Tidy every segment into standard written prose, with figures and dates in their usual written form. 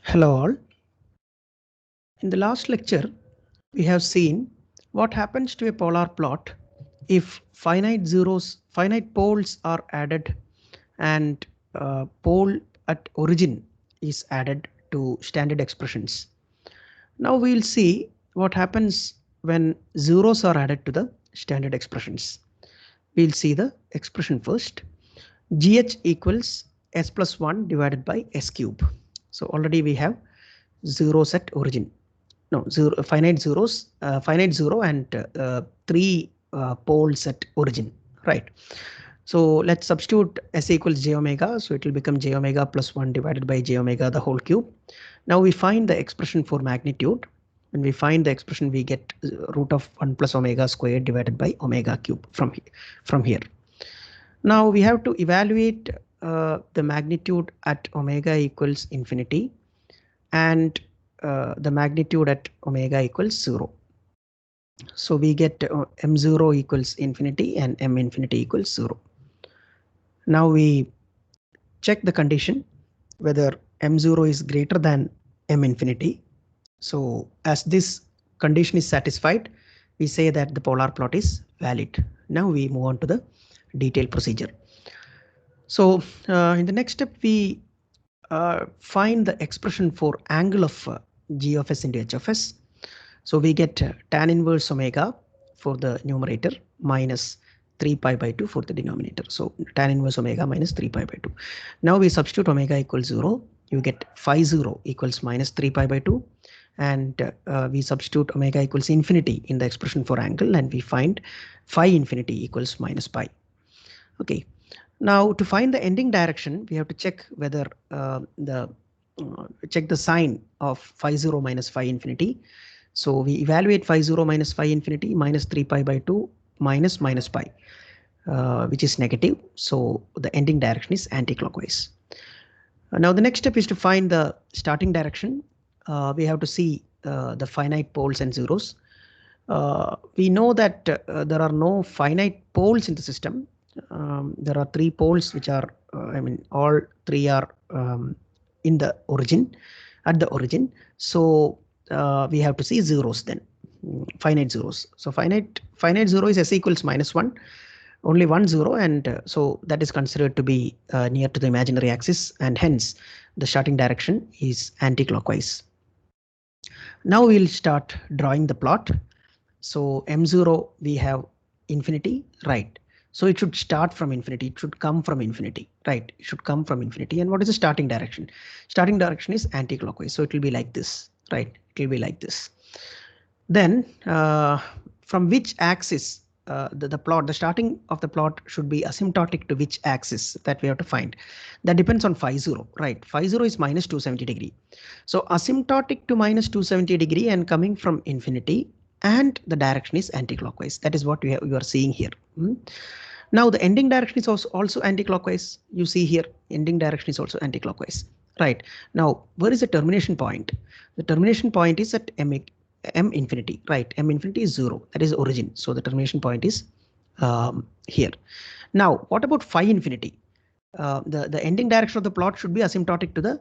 Hello all. In the last lecture, we have seen what happens to a polar plot if finite poles are added and pole at origin is added to standard expressions. Now we'll see what happens when zeros are added to the standard expressions. We'll see the expression first. GH equals s plus 1 divided by s cube. So already we have zeros at origin. No, finite zero and three poles at origin, right? So let's substitute s equals j omega. So it will become j omega plus 1 divided by j omega the whole cube. Now we find the expression for magnitude. When we find the expression, we get root of 1 plus omega squared divided by omega cube from here. Now we have to evaluate the magnitude at omega equals infinity and the magnitude at omega equals 0. So we get m0 equals infinity and m infinity equals 0. Now we check the condition whether m0 is greater than m infinity. So as this condition is satisfied, we say that the polar plot is valid. Now we move on to the detailed procedure. So in the next step, we find the expression for angle of g of s into h of s. So we get tan inverse omega for the numerator minus 3 pi by 2 for the denominator. So tan inverse omega minus 3 pi by 2. Now we substitute omega equals 0. You get phi 0 equals minus 3 pi by 2. And we substitute omega equals infinity in the expression for angle, and we find phi infinity equals minus pi. Okay. Now to find the ending direction, we have to check whether check the sign of phi 0 minus phi infinity. So we evaluate phi 0 minus phi infinity minus 3 pi by 2 minus pi, which is negative. So the ending direction is anti-clockwise. Now the next step is to find the starting direction. We have to see the finite poles and zeros. We know that there are no finite poles in the system. There are 3 poles which are, all 3 are in the origin, at the origin. So we have to see zeros then, finite zeros. So finite 0 is s equals minus 1, only 1 0, and so that is considered to be near to the imaginary axis, and hence the starting direction is anti-clockwise. Now we'll start drawing the plot. So m0 we have infinity, right? So it should start from infinity. It should come from infinity, right? It should come from infinity. And what is the starting direction? Starting direction is anti-clockwise. So it will be like this, right? It will be like this. Then from which axis the starting of the plot should be asymptotic to which axis, that we have to find. That depends on phi 0, right? Phi 0 is minus 270 degree. So asymptotic to minus 270 degree and coming from infinity, and the direction is anti-clockwise. That is what you are seeing here. Now the ending direction is also anti-clockwise. You see here, ending direction is also anti-clockwise, right? Now where is the termination point? The termination point is at m infinity, right? M infinity is 0, that is origin. So the termination point is here. Now what about phi infinity? The ending direction of the plot should be asymptotic to the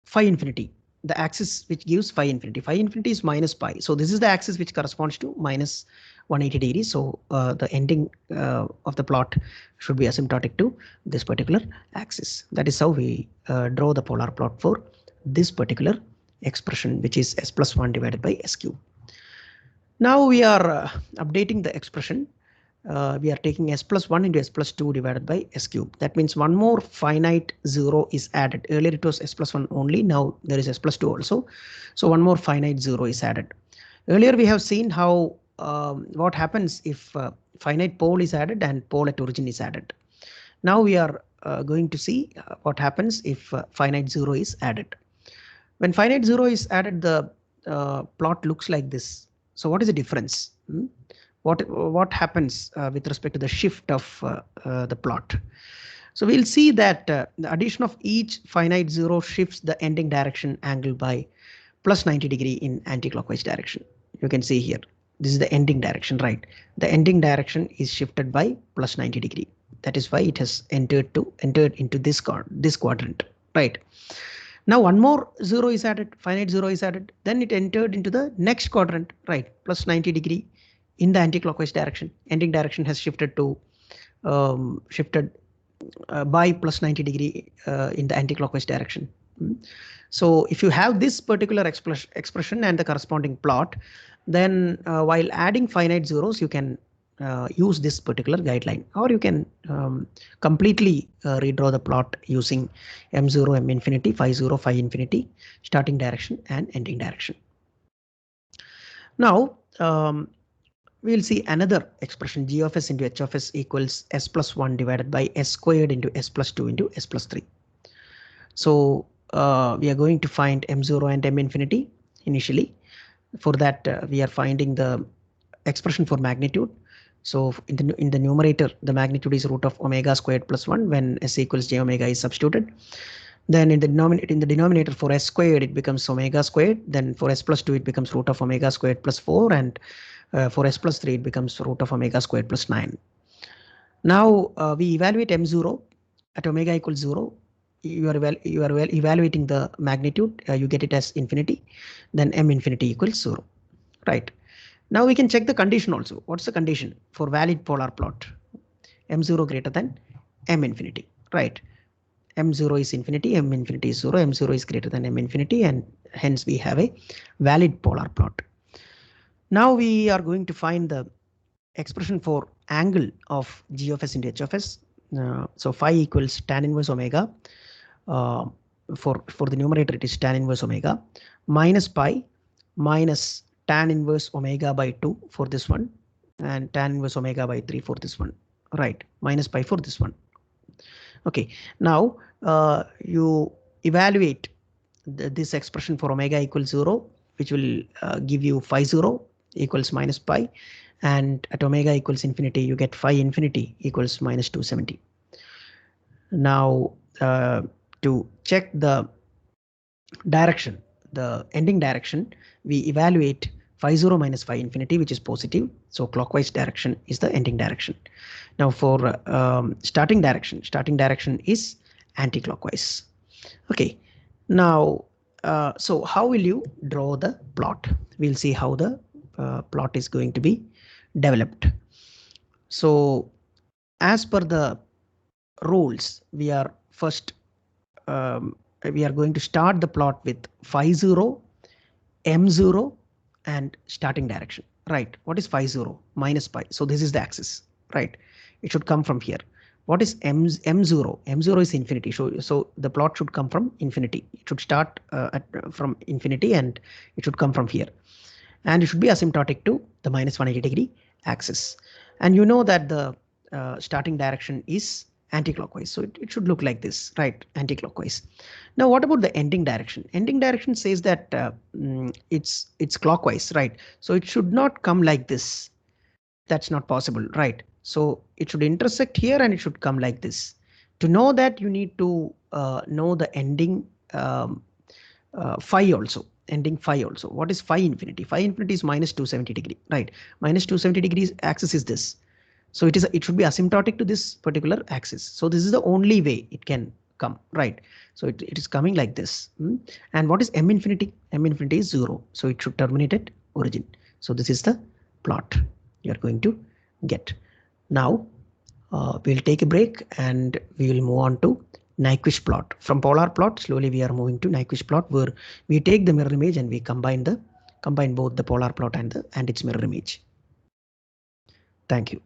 phi infinity, the axis which gives phi infinity. Phi infinity is minus pi. So this is the axis which corresponds to minus 180 degrees. So the ending of the plot should be asymptotic to this particular axis. That is how we draw the polar plot for this particular expression, which is s plus 1 divided by s cube. Now we are updating the expression. We are taking s plus 1 into s plus 2 divided by s cube. That means one more finite 0 is added. Earlier it was s plus 1 only. Now there is s plus 2 also. So one more finite 0 is added. Earlier we have seen how what happens if finite pole is added and pole at origin is added. Now we are going to see what happens if finite 0 is added. When finite 0 is added, the plot looks like this. So what is the difference? What happens with respect to the shift of the plot? So we'll see that the addition of each finite 0 shifts the ending direction angle by plus 90 degree in anti-clockwise direction. You can see here, this is the ending direction, right? The ending direction is shifted by plus 90 degree. That is why it has entered into this quadrant, right? Now one more zero is added, finite zero is added, then it entered into the next quadrant, right? Plus 90 degree in the anti-clockwise direction. Ending direction has shifted to by plus 90 degree in the anti-clockwise direction. So if you have this particular expression and the corresponding plot, then while adding finite zeros, you can use this particular guideline, or you can completely redraw the plot using m0, m infinity, phi 0, phi infinity, starting direction and ending direction. Now we'll see another expression, g of s into h of s equals s plus 1 divided by s squared into s plus 2 into s plus 3. So we are going to find m0 and m infinity initially. For that, we are finding the expression for magnitude. So in the numerator, the magnitude is root of omega squared plus 1 when s equals j omega is substituted. Then in the denominator for s squared, it becomes omega squared. Then for s plus 2, it becomes root of omega squared plus 4. And for s plus 3, it becomes root of omega squared plus 9. Now we evaluate m0 at omega equals 0. You are evaluating the magnitude. You get it as infinity. Then m infinity equals 0. Right. Now we can check the condition also. What's the condition for valid polar plot? M0 greater than m infinity, right? M0 is infinity, m infinity is 0, m0 is greater than m infinity, and hence we have a valid polar plot. Now we are going to find the expression for angle of g of s into h of s. So phi equals tan inverse omega. For the numerator, it is tan inverse omega minus pi minus tan inverse omega by 2 for this one, and tan inverse omega by 3 for this one, right? Minus pi for this one. Okay, now you evaluate this expression for omega equals 0, which will give you phi 0 equals minus pi, and at omega equals infinity, you get phi infinity equals minus 270. Now to check the direction, the ending direction, we evaluate phi 0 minus phi infinity, which is positive. So clockwise direction is the ending direction. Now for starting direction is anti-clockwise. Okay, now so how will you draw the plot? We'll see how the plot is going to be developed. So as per the rules, we are going to start the plot with phi 0, m0, and starting direction, right? What is phi 0? Minus pi. So this is the axis, right? It should come from here. What is m0? M0 is infinity. So the plot should come from infinity. It should start from infinity, and it should come from here. And it should be asymptotic to the minus 180 degree axis. And you know that the starting direction is anti-clockwise, so it should look like this, right? Anti-clockwise. Now what about the ending direction? Ending direction says that it's clockwise, right? So it should not come like this. That's not possible, right? So it should intersect here and it should come like this. To know that, you need to know the ending phi also. Ending phi also. What is phi infinity? Phi infinity is minus 270 degree, right? Minus 270 degrees axis is this. So it should be asymptotic to this particular axis. So this is the only way it can come, right? So it is coming like this. And what is m infinity? M infinity is 0. So it should terminate at origin. So this is the plot you are going to get. Now we'll take a break and we will move on to Nyquist plot. From polar plot, slowly we are moving to Nyquist plot, where we take the mirror image and we combine both the polar plot and its mirror image. Thank you.